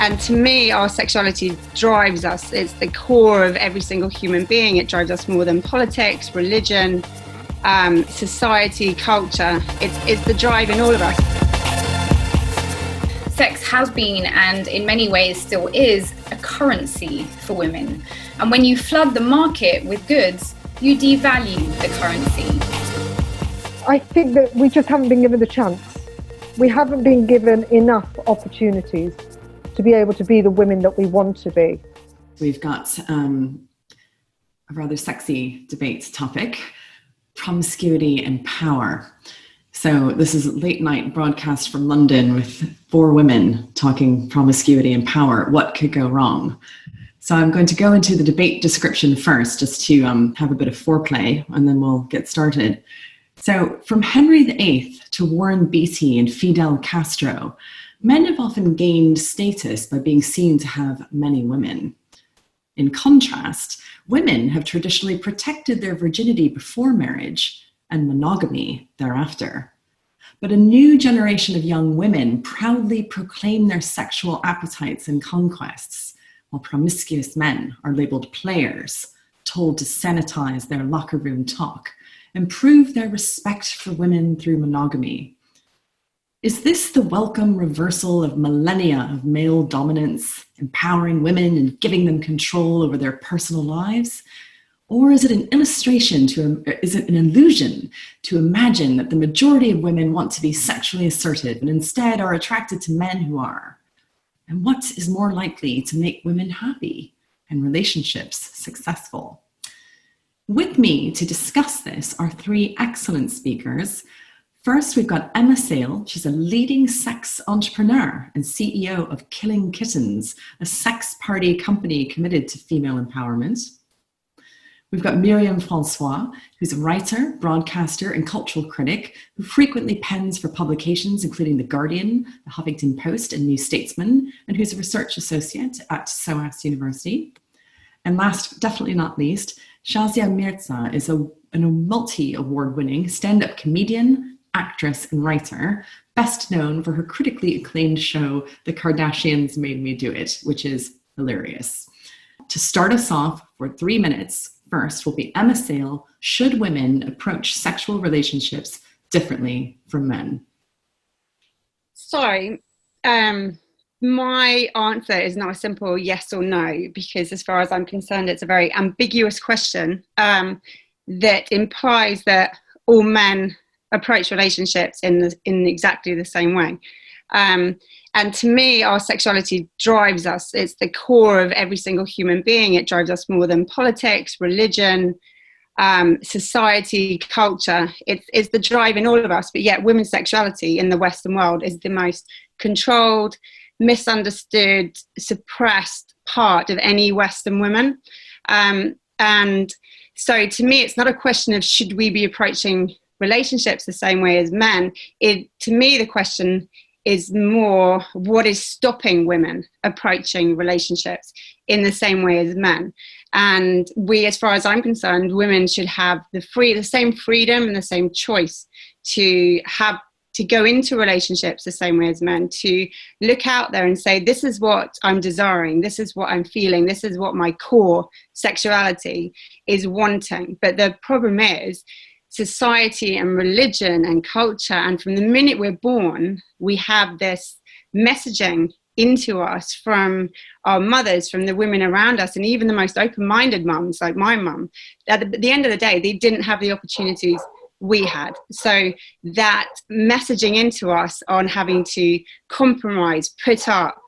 And to me, our sexuality drives us. It's the core of every single human being. It drives us more than politics, religion, society, culture. It's the drive in all of us. Sex has been, and in many ways still is, a currency for women. And when you flood the market with goods, you devalue the currency. I think that we just haven't been given the chance. We haven't been given enough opportunities to be able to be the women that we want to be. We've got a rather sexy debate topic, promiscuity and power. So this is a late night broadcast from London with 4 women talking promiscuity and power. What could go wrong? So I'm going to go into the debate description first, just to have a bit of foreplay, and then we'll get started. So from Henry VIII to Warren Beatty and Fidel Castro, men have often gained status by being seen to have many women. In contrast, women have traditionally protected their virginity before marriage and monogamy thereafter. But a new generation of young women proudly proclaim their sexual appetites and conquests, while promiscuous men are labeled players, told to sanitize their locker room talk, and prove their respect for women through monogamy. Is this the welcome reversal of millennia of male dominance, empowering women and giving them control over their personal lives? Or is it an illusion to imagine that the majority of women want to be sexually assertive and instead are attracted to men who are? And what is more likely to make women happy and relationships successful? With me to discuss this are 3 excellent speakers. First, we've got Emma Sayle. She's a leading sex entrepreneur and CEO of Killing Kittens, a sex party company committed to female empowerment. We've got Myriam François, who's a writer, broadcaster, and cultural critic who frequently pens for publications including The Guardian, The Huffington Post, and New Statesman, and who's a research associate at SOAS University. And last, definitely not least, Shazia Mirza is a multi-award-winning stand-up comedian, actress, and writer, best known for her critically acclaimed show, The Kardashians Made Me Do It, which is hilarious. To start us off for 3 minutes, first will be Emma Sayle. Should women approach sexual relationships differently from men? So, my answer is not a simple yes or no, because as far as I'm concerned, it's a very ambiguous question that implies that all men approach relationships in exactly the same way. And to me, our sexuality drives us. It's the core of every single human being. It drives us more than politics, religion, society, culture. It's the drive in all of us. But yet women's sexuality in the Western world is the most controlled, misunderstood, suppressed part of any Western woman. And so to me, it's not a question of should we be approaching relationships the same way as men. To me, the question is more, what is stopping women approaching relationships in the same way as men? And we, as far as I'm concerned, women should have the same freedom and the same choice to go into relationships the same way as men, to look out there and say, this is what I'm desiring, this is what I'm feeling, this is what my core sexuality is wanting. But the problem is, society and religion and culture, and from the minute we're born, we have this messaging into us from our mothers, from the women around us, and even the most open-minded mums, like my mum. At the end of the day, they didn't have the opportunities we had. So that messaging into us on having to compromise, put up,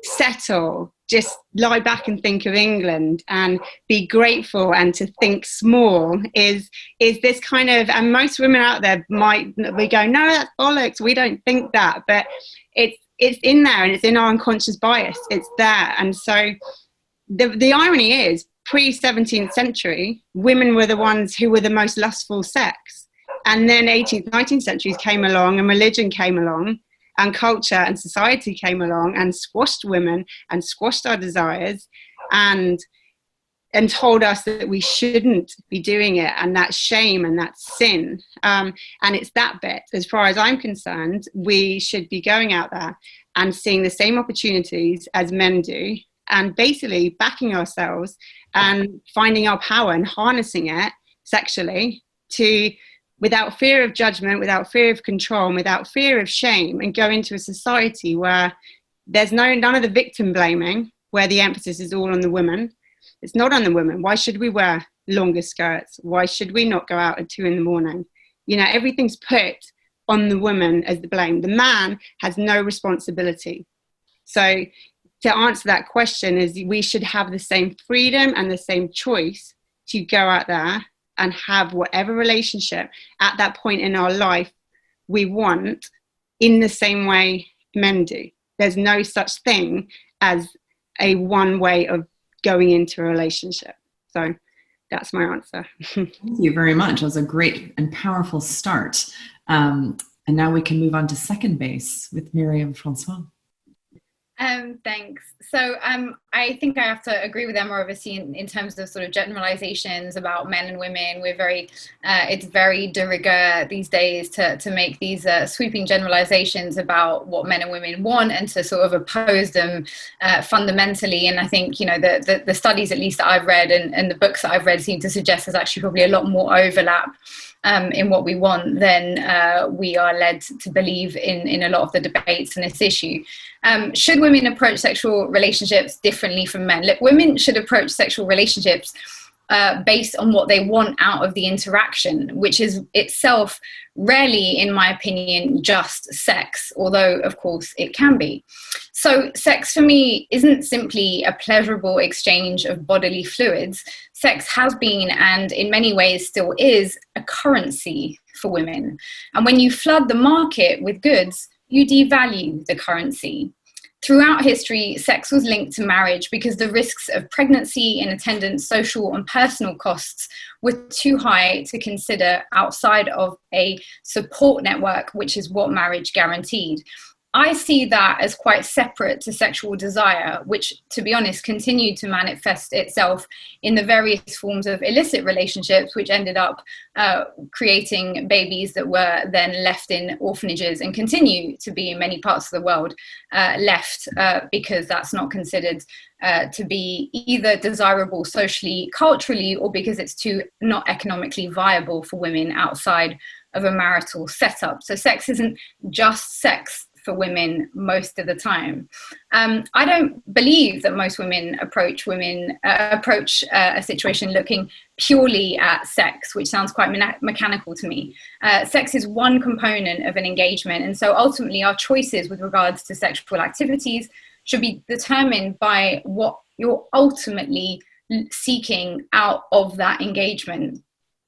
settle, just lie back and think of England and be grateful and to think small is this kind of, and most women out there might be going, no, that's bollocks, we don't think that, but it's in there and it's in our unconscious bias, it's there. And so the irony is, pre-17th century, women were the ones who were the most lustful sex, and then 18th, 19th centuries came along and religion came along and culture and society came along and squashed women and squashed our desires and told us that we shouldn't be doing it, and that's shame and that's sin. And it's that bit, as far as I'm concerned, we should be going out there and seeing the same opportunities as men do, and basically backing ourselves and finding our power and harnessing it sexually to, without fear of judgment, without fear of control, and without fear of shame, and go into a society where there's none of the victim blaming, where the emphasis is all on the woman. It's not on the woman. Why should we wear longer skirts? Why should we not go out at 2 a.m? You know, everything's put on the woman as the blame. The man has no responsibility. So to answer that question is, we should have the same freedom and the same choice to go out there and have whatever relationship at that point in our life we want, in the same way men do. There's no such thing as a one way of going into a relationship. So that's my answer. Thank you very much. That was a great and powerful start. And now we can move on to second base with Myriam François. Thanks. So I think I have to agree with Emma, obviously, in terms of sort of generalizations about men and women. We're very, it's very de rigueur these days to make these sweeping generalizations about what men and women want, and to sort of oppose them fundamentally. And I think, you know, the studies, at least that I've read, and the books that I've read, seem to suggest there's actually probably a lot more overlap in what we want than we are led to believe in a lot of the debates on this issue. Should women approach sexual relationships differently from men? Look, women should approach sexual relationships based on what they want out of the interaction, which is itself rarely, in my opinion, just sex, although of course it can be. So sex for me isn't simply a pleasurable exchange of bodily fluids. Sex has been, and in many ways still is, a currency for women. And when you flood the market with goods, you devalue the currency. Throughout history, sex was linked to marriage because the risks of pregnancy and attendant social and personal costs were too high to consider outside of a support network, which is what marriage guaranteed. I see that as quite separate to sexual desire, which, to be honest, continued to manifest itself in the various forms of illicit relationships, which ended up creating babies that were then left in orphanages, and continue to be in many parts of the world left because that's not considered to be either desirable socially, culturally, or because it's too not economically viable for women outside of a marital setup. So sex isn't just sex for women most of the time. I don't believe that most women approach a situation looking purely at sex, which sounds quite mechanical to me. Sex is one component of an engagement, and so ultimately our choices with regards to sexual activities should be determined by what you're ultimately seeking out of that engagement.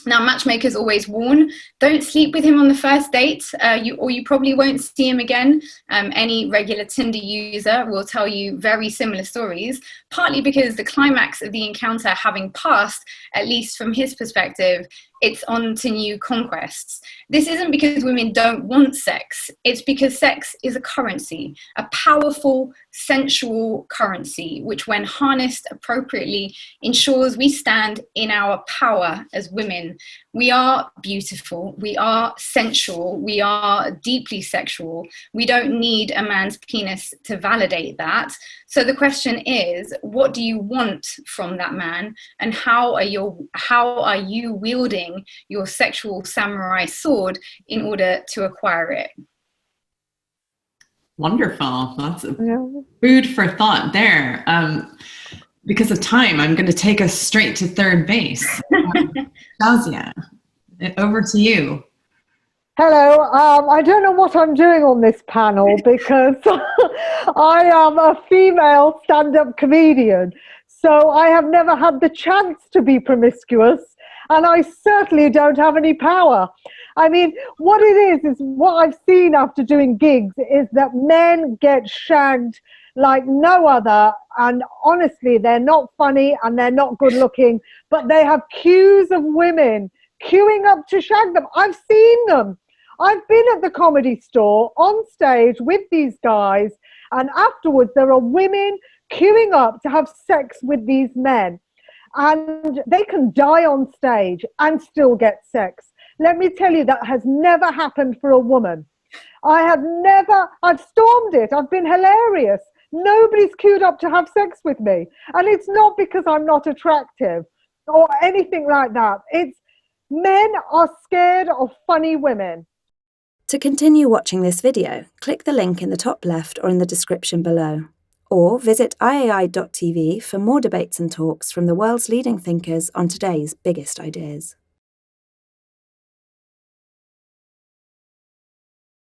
Now, matchmakers always warn, don't sleep with him on the first date, you probably won't see him again. Any regular Tinder user will tell you very similar stories, partly because the climax of the encounter having passed, at least from his perspective, it's on to new conquests. This isn't because women don't want sex. It's because sex is a currency, a powerful, sensual currency, which when harnessed appropriately ensures we stand in our power as women. We are beautiful, we are sensual, we are deeply sexual. We don't need a man's penis to validate that. So the question is, what do you want from that man, and how are you wielding your sexual samurai sword in order to acquire it? Wonderful. That's food for thought there. Because of time, I'm going to take us straight to third base. Shazia, over to you. Hello. I don't know what I'm doing on this panel because I am a female stand-up comedian. So I have never had the chance to be promiscuous, and I certainly don't have any power. I mean, what it is what I've seen after doing gigs is that men get shagged like no other, and honestly, they're not funny and they're not good looking, but they have queues of women queuing up to shag them. I've seen them. I've been at the Comedy Store on stage with these guys, and afterwards there are women queuing up to have sex with these men, and they can die on stage and still get sex. Let me tell you, that has never happened for a woman. I've stormed it. I've been hilarious. Nobody's queued up to have sex with me. And it's not because I'm not attractive or anything like that. It's men are scared of funny women. To continue watching this video, click the link in the top left or in the description below. Or visit iai.tv for more debates and talks from the world's leading thinkers on today's biggest ideas.